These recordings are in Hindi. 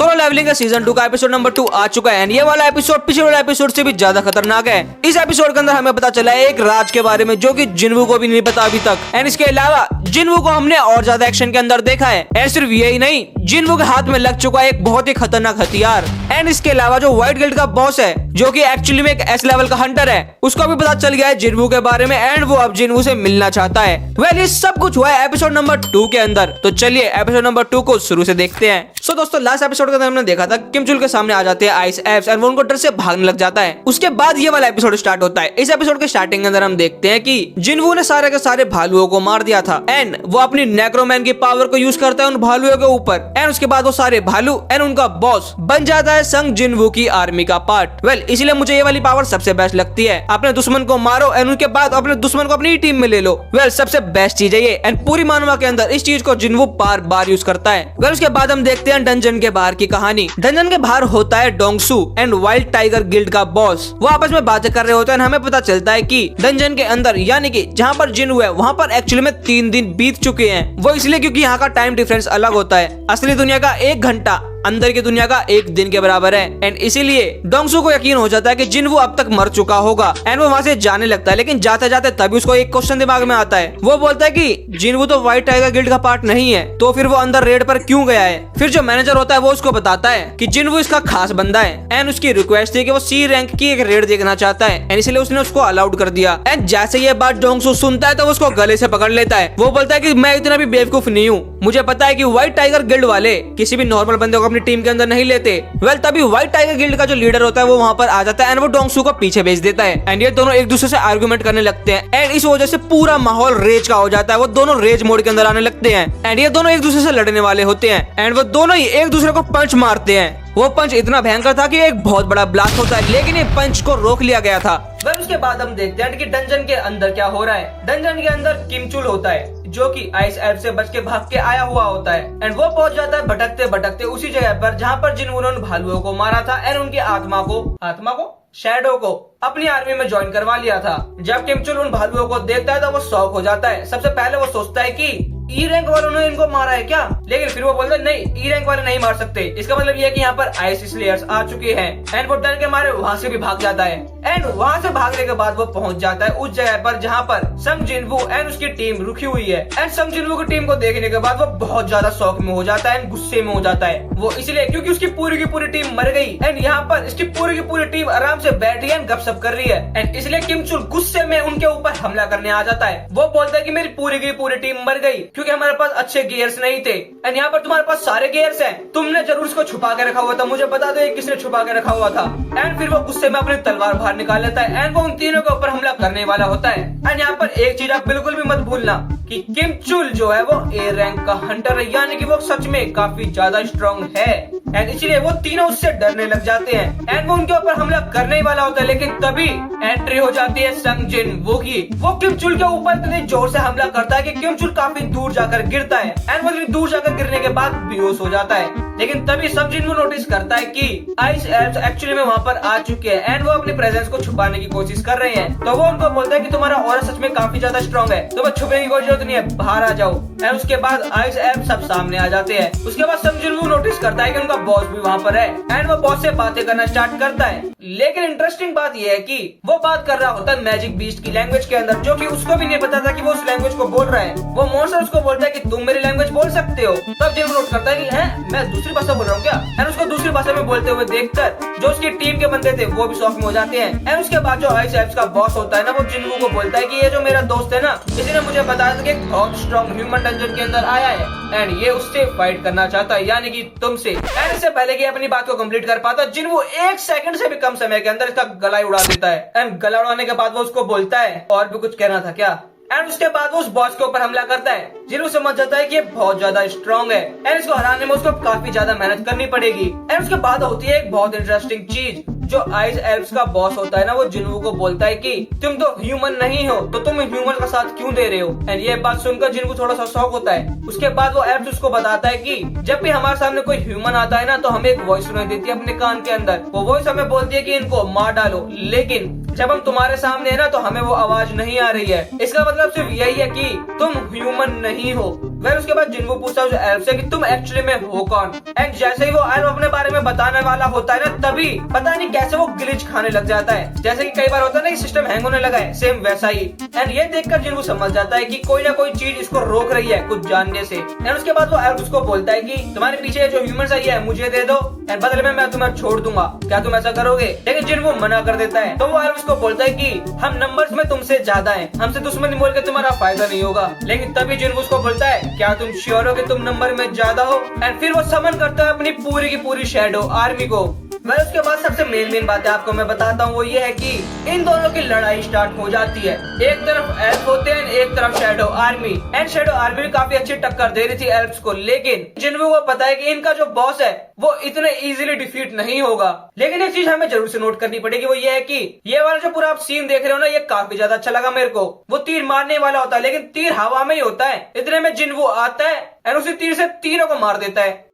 सोलो लेवलिंग का सीजन 2 का एपिसोड नंबर 2 आ चुका है। ये वाला एपिसोड पिछले वाले एपिसोड से भी ज्यादा खतरनाक है। इस एपिसोड के अंदर हमें पता चला है एक राज के बारे में जो कि जिन्वू को भी नहीं पता अभी तक। एंड इसके अलावा जिन्वू को हमने और ज्यादा एक्शन के अंदर देखा है। एंड सिर्फ यही नहीं, जिन्वू के हाथ में लग चुका है एक बहुत ही खतरनाक हथियार। एंड इसके अलावा जो व्हाइट गिल्ड का बॉस है जो कि एक्चुअली में एक एस लेवल का हंटर है, उसको भी पता चल गया है जिन्वू के बारे में। एंड वो अब जिन्वू से मिलना चाहता है। वेल ये सब कुछ हुआ है एपिसोड नंबर 2 के अंदर। तो चलिए एपिसोड नंबर 2 को शुरू से देखते हैं। सो दोस्तों, लास्ट एपिसोड के अंदर हमने देखा था किम चुल के सामने आ जाते हैं आइस एप्स एंड वो उनको डर से भागने लग जाता है। उसके बाद ये वाला एपिसोड स्टार्ट होता है। इस एपिसोड के स्टार्टिंग के अंदर हम देखते हैं कि जिन्वू ने सारे के सारे भालुओं को मार दिया था। एंड वो अपनी नेक्रोमैन की पावर को यूज करता है उन भालुओं के ऊपर। एंड उसके बाद वो सारे भालू एंड उनका बॉस बन जाता है संग जिन्वू की आर्मी का पार्ट। वेल इसलिए मुझे ये वाली पावर सबसे बेस्ट लगती है। अपने दुश्मन को मारो एंड उनके बाद अपने दुश्मन को अपनी टीम में ले लो। वेल सबसे बेस्ट चीज है ये। एंड पूरी मानवा के अंदर इस चीज को जिन्वू बार बार यूज करता है। वेल उसके बाद हम देखते हैं डंजन के बाहर की कहानी। डंजन के बाहर होता है Dongsu and wild tiger guild का बॉस। वो आपस में बातें कर रहे होते हैं। हमें पता चलता है कि डंजन के अंदर यानी कि जहाँ पर जिन्वू है वहाँ पर एक्चुअली में 3 दिन बीत चुके हैं। वो इसलिए क्योंकि यहाँ का टाइम डिफरेंस अलग होता है। असली दुनिया का 1 घंटा अंदर की दुनिया का 1 दिन के बराबर है। एंड इसीलिए डोंगसू को यकीन हो जाता है कि जिन्वू अब तक मर चुका होगा। एंड वो वहाँ से जाने लगता है। लेकिन जाते जाते तभी उसको एक क्वेश्चन दिमाग में आता है। वो बोलता है कि जिन्वू तो व्हाइट टाइगर गिल्ड का पार्ट नहीं है, तो फिर वो अंदर रेड पर क्यों गया है। फिर जो मैनेजर होता है वो उसको बताता है कि जिन्वू इसका खास बंदा है एंड उसकी रिक्वेस्ट थी कि वो सी रैंक की एक रेड देखना चाहता है। एंड इसलिए उसने उसको अलाउड कर दिया। एंड जैसे ये बात डोंगसू सुनता है तो वो उसको गले से पकड़ लेता है। वो बोलता है कि मैं इतना भी बेवकूफ नहीं हूँ, मुझे पता है कि व्हाइट टाइगर गिल्ड वाले किसी भी नॉर्मल बंदे को अपनी टीम के अंदर नहीं लेते। वेल तभी व्हाइट टाइगर गिल्ड का जो लीडर होता है वो वहाँ पर आ जाता है एंड वो डोंगसू को पीछे भेज देता है। एंड ये दोनों एक दूसरे से आर्गुमेंट करने लगते हैं। एंड इस वजह से पूरा माहौल रेज का हो जाता है। वो दोनों रेज मोड के अंदर आने लगते हैं। एंड ये दोनों एक दूसरे से लड़ने वाले होते हैं। एंड वो दोनों ही एक दूसरे को पंच मारते हैं। वो पंच इतना भयंकर था कि एक बहुत बड़ा ब्लास्ट होता है, लेकिन ये पंच को रोक लिया गया था। फिर उसके बाद हम देखते हैं कि डंजन के अंदर क्या हो रहा है। डंजन के अंदर किम चुल होता है जो कि आइस एप से बच के भाग के आया हुआ होता है। एंड वो पहुंच जाता है भटकते भटकते उसी जगह पर जहाँ पर जिन्वू ने भालुओं को मारा था एंड उनकी आत्मा को शैडो को अपनी आर्मी में ज्वाइन करवा लिया था। जब किम चुल उन भालुओं को देखता है तो वो शॉक हो जाता है। सबसे पहले वो सोचता है कि ई रैंक वालों ने इनको मारा है क्या, लेकिन फिर वो बोलते हैं नहीं, ई रैंक वाले नहीं मार सकते। इसका मतलब ये है कि यहाँ पर आइस स्लेयर्स आ चुके हैं। एंड वो डर के मारे वहाँ से भी भाग जाता है। एंड वहाँ से भागने के बाद वो पहुंच जाता है उस जगह पर जहाँ पर संग जिन्वू एंड उसकी टीम रुकी हुई है। एंड संग जिन्वू की टीम को देखने के बाद वो बहुत ज्यादा शौक में हो जाता है, गुस्से में हो जाता है। वो इसलिए क्योंकि उसकी पूरी की पूरी टीम मर गई। एंड यहाँ पर इसकी पूरी की पूरी टीम आराम से बैठी है, गपशप कर रही है। एंड इसलिए किम चुल गुस्से में उनके ऊपर हमला करने आ जाता है। वो बोलता है कि मेरी पूरी की पूरी टीम मर गई क्योंकि हमारे पास अच्छे गियर्स नहीं थे। एंड यहाँ पर तुम्हारे पास सारे गियर्स हैं, तुमने जरूर इसको छुपा के रखा हुआ था, मुझे बता दो ये किसने छुपा के रखा हुआ था। एंड फिर वो गुस्से में अपनी तलवार बाहर निकाल लेता है एंड वो उन तीनों के ऊपर हमला करने वाला होता है। एंड यहाँ पर एक चीज आप बिल्कुल भी मत भूलना कि किम चुल जो है वो ए रैंक का हंटर है, यानी कि वो सच में काफी ज्यादा स्ट्रॉन्ग है। एंड इसलिए वो तीनों उससे डरने लग जाते हैं एंड वो उनके ऊपर हमला करने ही वाला होता है। लेकिन तभी एंट्री हो जाती है संग जिन्वू की। वो किम चुल के ऊपर इतने जोर से हमला करता है कि किम चुल काफी दूर जाकर गिरता है। एंड वो दूर जाकर गिरने के बाद बेहोश हो जाता है। लेकिन तभी संग जिन्वू नोटिस करता है कि आइस एप्स एक्चुअली में वहाँ पर आ चुके हैं एंड वो अपनी प्रेजेंस को छुपाने की कोशिश कर रहे हैं। तो वो उनको बोलता है कि तुम्हारा ऑरा सच में काफी ज्यादा स्ट्रॉन्ग है, तो छुपने की कोई जरूरत नहीं है, बाहर आ जाओ। एंड उसके बाद आइस एप्स सब सामने आ जाते हैं। उसके बाद संग जिन्वू नोटिस करता है कि उनका बॉस भी वहाँ पर है एंड वो बॉस से बातें करना स्टार्ट करता है। लेकिन इंटरेस्टिंग बात यह है कि वो बात कर रहा होता है मैजिक बीस्ट की लैंग्वेज के अंदर, जो कि उसको भी नहीं पता था कि वो उस लैंग्वेज को बोल रहा है। वो मॉन्स्टर उसको बोलता है कि तुम मेरी लैंग्वेज बोल सकते हो। तब जिन्वू नोट करता है कि है मैं दूसरी भाषा बोल रहा हूँ क्या। एंड उसको दूसरी भाषा में बोलते हुए देखकर जो उसकी टीम के बंदे थे वो भी शॉक में हो जाते हैं। एंड उसके बाद जो आइस एप्स का बॉस होता है ना, वो जिन्वू को बोलता है कि ये जो मेरा दोस्त है ना, इसी ने मुझे बताया था कि एक बहुत स्ट्रॉन्ग ह्यूमन डंजन के अंदर आया है एंड ये उससे फाइट करना चाहता है, यानी कि तुमसे। एंड इससे पहले कि अपनी बात को कंप्लीट कर पाता, जिन्वू 1 सेकंड से भी कम समय के अंदर इसका गला उड़ा देता है। एंड गला उड़ाने के बाद वो उसको बोलता है और भी कुछ कहना था क्या। एंड उसके बाद वो उस बॉस के ऊपर हमला करता है। जिन्वू समझ जाता है कि ये बहुत ज्यादा स्ट्रॉन्ग है एंड इसको हराने में उसको काफी ज्यादा मेहनत करनी पड़ेगी। एंड उसके बाद होती है एक बहुत इंटरेस्टिंग चीज। जो आइस एल्व्स का बॉस होता है ना, वो जिन्वू को बोलता है कि तुम तो ह्यूमन नहीं हो, तो तुम ह्यूमन का साथ क्यों दे रहे हो। एंड ये बात सुनकर जिन्वू थोड़ा सा शॉक होता है। उसके बाद वो एल्व्स उसको बताता है कि जब भी हमारे सामने कोई ह्यूमन आता है ना, तो हमें एक वॉइस सुनाई देती है अपने कान के अंदर। वो वॉइस हमें बोलती है कि इनको मार डालो, लेकिन जब हम तुम्हारे सामने है ना, तो हमें वो आवाज नहीं आ रही है। इसका मतलब सिर्फ यही है कि तुम ह्यूमन नहीं हो। फिर उसके बाद जिन्वू पूछता है उस एल्फ से कि तुम एक्चुअली में हो कौन। एंड जैसे ही वो एल्फ अपने बारे में बताने वाला होता है ना, तभी पता नहीं कैसे वो ग्लिच खाने लग जाता है। जैसे कि कई बार होता है ना कि सिस्टम हैंग होने लगा है, सेम वैसा ही। एंड ये देखकर जिन्वू समझ जाता है कि कोई ना कोई चीज इसको रोक रही है कुछ जानने से। एंड उसके बाद वो एल्फ उसको बोलता है कि तुम्हारे पीछे जो ह्यूमंस आई है मुझे दे दो, एंड बदले में मैं तुम्हें छोड़ दूंगा, क्या तुम ऐसा करोगे? लेकिन जिन्वू मना कर देता है। तो वो एल्फ उसको बोलता है कि हम नंबर्स में तुमसे ज्यादा हैं, हमसे दुश्मनी बोल के तुम्हारा फायदा नहीं होगा। लेकिन तभी जिन्वू उसको बोलता है क्या तुम श्योर हो कि तुम नंबर में ज्यादा हो? एंड फिर वो समन करता है अपनी पूरी की पूरी शैडो आर्मी को। मैं उसके बाद सबसे मेन बात है आपको मैं बताता हूँ, वो ये है कि इन दोनों की लड़ाई स्टार्ट हो जाती है। एक तरफ एल्फ होते हैं, एक तरफ shadow army. And shadow army भी काफी अच्छी टक्कर दे रही थी एल्फ्स को, लेकिन जिन्वू को पता है कि इनका जो बॉस है वो इतने इजीली डिफीट नहीं होगा। लेकिन एक चीज हमें जरूर से नोट करनी पड़ेगी, वो ये है कि ये वाला जो पूरा आप सीन देख रहे हो ना, ये काफी ज्यादा अच्छा लगा मेरे को। वो तीर मारने वाला होता है, लेकिन तीर हवा में ही होता है। इतने में जिन्वू आता है और उसी तीर से तीनों को मार देता है।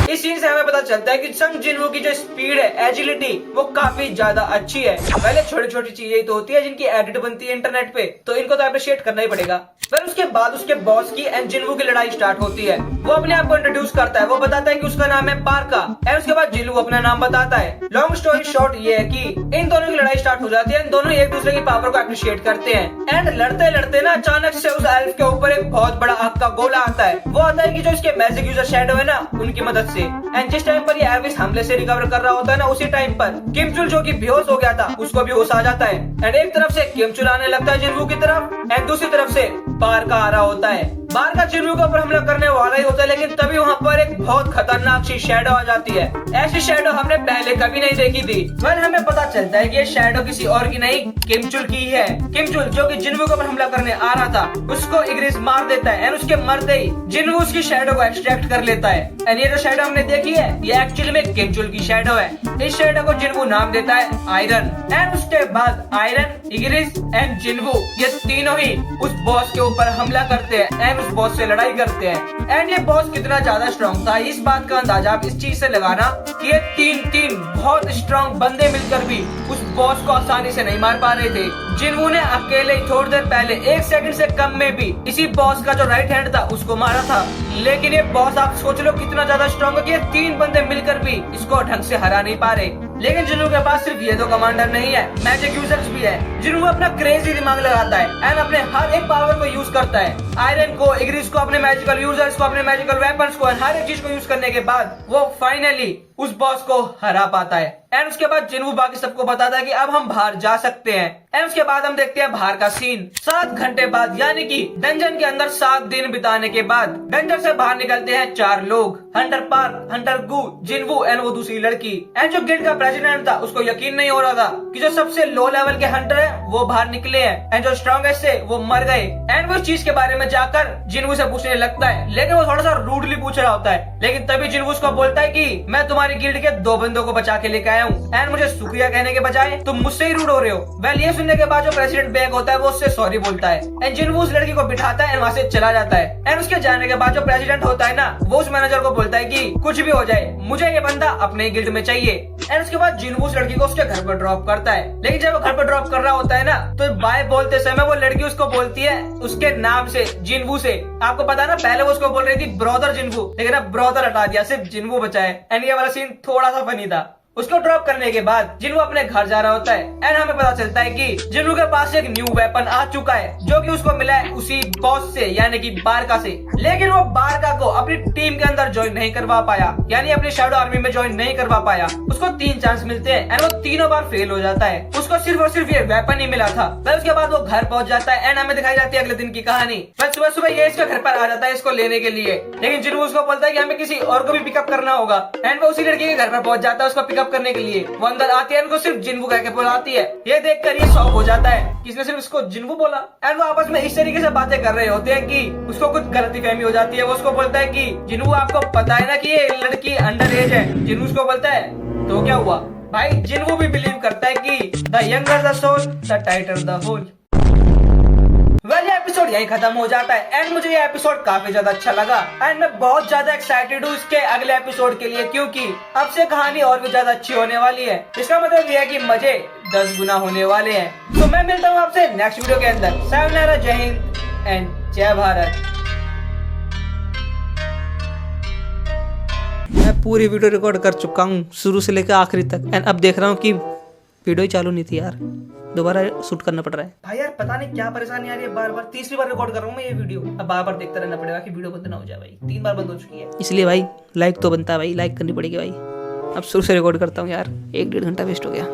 इस सीन से हमें पता चलता है कि संग जिन्वू की जो स्पीड है, एजिलिटी, वो काफी ज्यादा अच्छी है। पहले छोटी छोटी चीजें तो होती है जिनकी एडिट बनती है इंटरनेट पे, तो इनको तो अप्रिशिएट करना ही पड़ेगा। फिर उसके बाद उसके बॉस की एंड जिन्वू की लड़ाई स्टार्ट होती है। वो अपने आप को इंट्रोड्यूस करता है, वो बताता है कि उसका नाम है पार्का। एंड उसके बाद जिन्वू अपना नाम बताता है। लॉन्ग स्टोरी शॉर्ट ये है कि इन दोनों की लड़ाई स्टार्ट हो जाती है। दोनों एक दूसरे की पावर को अप्रिशिएट करते हैं। एंड लड़ते लड़ते ना अचानक से उस एल्फ के ऊपर एक बहुत बड़ा आग का गोला आता है। वो आता है कि जो इसके मैजिक यूजर शैडो है ना, उनकी मदद से। एंड जिस टाइम पर ये एल्फ इस हमले से रिकवर कर रहा होता है ना, उसी टाइम पर किमचुल जो कि बेहोश हो गया था, उसको भी होश आ जाता है। एंड एक तरफ से किमचुल आने लगता है जिन्वू की तरफ, एंड दूसरी तरफ से पार्का आ रहा होता है। पार्का जिन्वू के ऊपर हमला करने वाला ही होता है, लेकिन तभी वहाँ पर एक बहुत खतरनाक सी शैडो आ जाती है। ऐसी शैडो हमने पहले कभी नहीं देखी थी। फिर हमें पता चलता है कि ये शैडो किसी और की नहीं, किमचुल की है। किमचुल जो कि जिन्वू के ऊपर हमला करने आ रहा था, उसको इग्रिस मार देता है। एंड उसके मरते ही जिन्वू उसकी शैडो को एक्सट्रैक्ट कर लेता है। एंड ये जो शैडो हमने देखी है, ये एक्चुअली में किमचुल की शैडो है। इस शैडो को जिन्वू नाम देता है आयरन। एंड उसके बाद आयरन, इग्रिस एंड जिन्वू, ये तीनों ही उस बॉस के ऊपर हमला करते हैं एंड उस बॉस से लड़ाई करते हैं। एंड ये बॉस कितना ज्यादा स्ट्रॉन्ग था, इस बात का अंदाजा आप इस चीज से लगाना कि ये तीन बहुत स्ट्रॉन्ग बंदे मिलकर भी उस बॉस को आसानी से नहीं मार पा रहे थे। जिन्वू ने अकेले ही थोड़ी देर पहले 1 सेकंड से कम में भी इसी बॉस का जो राइट हैंड था उसको मारा था। लेकिन ये बॉस आप सोच लो कितना ज्यादा स्ट्रॉन्ग है कि ये 3 बंदे मिलकर भी इसको ढंग से हरा नहीं पा रहे। लेकिन जिन्वू के पास सिर्फ ये दो कमांडर नहीं है, मैजिक यूजर्स भी है। जिन्वू अपना क्रेजी दिमाग लगाता है एंड अपने हर एक पावर को यूज करता है। आयरन को, इग्रिस को, अपने मैजिकल यूजर्स को, अपने मैजिकल वेपन्स को, हर एक चीज को यूज करने के बाद वो फाइनली उस बॉस को हरा पाता है। एंड उसके बाद जिन्वू बाकी सबको बताता है कि अब हम बाहर जा सकते हैं। एंड उसके बाद हम देखते हैं बाहर का सीन। 7 घंटे बाद, यानी कि डंजन के अंदर 7 दिन बिताने के बाद डंजन से बाहर निकलते हैं 4 लोग, Hunter Park, Hunter Gu, Jinwoo and वो दूसरी लड़की। एंड जो गिल्ड का प्रेसिडेंट था उसको यकीन नहीं हो रहा था कि जो सबसे लो लेवल के हंटर है वो बाहर निकले हैं एंड जो स्ट्रॉन्गेस्ट है वो मर गए। एंड वो इस चीज के बारे में जाकर जिन्वू से पूछने लगता है, लेकिन वो थोड़ा सा रूडली पूछ रहा होता है। लेकिन तभी जिन्वू उसको बोलता है कि मैं तुम्हारी गिल्ड के 2 बंदों को बचा के लेके आया हूँ एंड मुझे शुक्रिया कहने के बजाय तुम मुझसे ही रूड हो रहे हो। वेल ये सुनने के बाद जो प्रेसिडेंट बैक होता है वो उससे सॉरी बोलता है एंड जिन्वू उस लड़की को बिठाता है एंड वहाँ से चला जाता है। एंड उसके जाने के बाद जो प्रेसिडेंट होता है ना, वो उस मैनेजर को बोलता है कि कुछ भी हो जाए मुझे ये बंदा अपने गिल्ड में चाहिए। एंड उसके बाद जिन्वू उस लड़की को उसके घर पर ड्रॉप करता है। लेकिन जब वो घर पर ड्रॉप कर रहा होता है ना, तो बाय बोलते समय वो लड़की उसको बोलती है उसके नाम से, जिन्वू से। आपको पता है ना, पहले वो उसको बोल रही थी ब्रदर जिन्वू, लेकिन अब ब्रदर हटा दिया, सिर्फ जिन्वू बचा है। एंड ये वाला सीन थोड़ा सा फनी था। उसको ड्रॉप करने के बाद जिन्वू अपने घर जा रहा होता है एंड हमें पता चलता है कि जिन्वू के पास एक न्यू वेपन आ चुका है जो कि उसको मिला है उसी बॉस से, यानी कि बारका से। लेकिन वो बारका को अपनी टीम के अंदर ज्वाइन नहीं करवा पाया, यानी अपनी शैडो आर्मी में ज्वाइन नहीं करवा पाया। उसको 3 चांस मिलते हैं एंड वो तीनों बार फेल हो जाता है। उसको सिर्फ और सिर्फ ये वेपन ही मिला था। फिर उसके बाद वो घर पहुंच जाता है एंड हमें दिखाई जाती है अगले दिन की कहानी। फिर सुबह सुबह ये इसके घर पर आ जाता है इसको लेने के लिए, लेकिन जिन्वू उसको बोलता है कि हमें किसी और को भी पिकअप करना होगा। एंड वो उसी लड़की के घर पर पहुंच जाता है उसको पिकअप करने के लिए। वो अंदर आती है, उनको सिर्फ जिन्वू कह के बुलाती है। ये देखकर ये शॉक हो जाता है कि इसने सिर्फ इसको जिन्वू बोला। एंड वो आपस में इस तरीके से बातें कर रहे होते हैं कि उसको कुछ गलतीफहमी हो जाती है। वो उसको बोलता है कि जिन्वू आपको पता है ना कि ये लड़की अंडर एज है। जिन्वू उसको बोलता है तो क्या हुआ भाई। जिन्वू भी बिलीव करता है कि the younger the soul the tighter the hole. Well ये एपिसोड यही खत्म हो जाता है एंड मुझे ये एपिसोड काफी ज्यादा अच्छा लगा एंड मैं बहुत ज्यादा एक्साइटेड हूँ इसके अगले एपिसोड के लिए, क्योंकि अब से कहानी और भी ज्यादा अच्छी होने वाली है। इसका मतलब ये है कि मजे 10 गुना होने वाले हैं। तो मैं मिलता हूँ आपसे नेक्स्ट वीडियो के अंदर। सायोनारा, जय हिंद एंड जय भारत। मैं पूरी वीडियो रिकॉर्ड कर चुका हूँ शुरू से लेकर आखिरी तक एंड अब देख रहा हूँ कि वीडियो ही चालू नहीं थी यार, दोबारा शूट करना पड़ रहा है। भाई यार पता नहीं क्या परेशानी आ रही है, बार बार तीसरी बार रिकॉर्ड कर रहा हूँ मैं ये वीडियो। अब बार बार देखता रहना पड़ेगा कि वीडियो बंद ना हो जाए भाई, 3 बार बंद हो चुकी है। इसलिए भाई लाइक तो बनता है भाई, लाइक करनी पड़ेगी भाई। अब शुरू से रिकॉर्ड करता हूँ यार, 1-1.5 घंटा वेस्ट हो गया।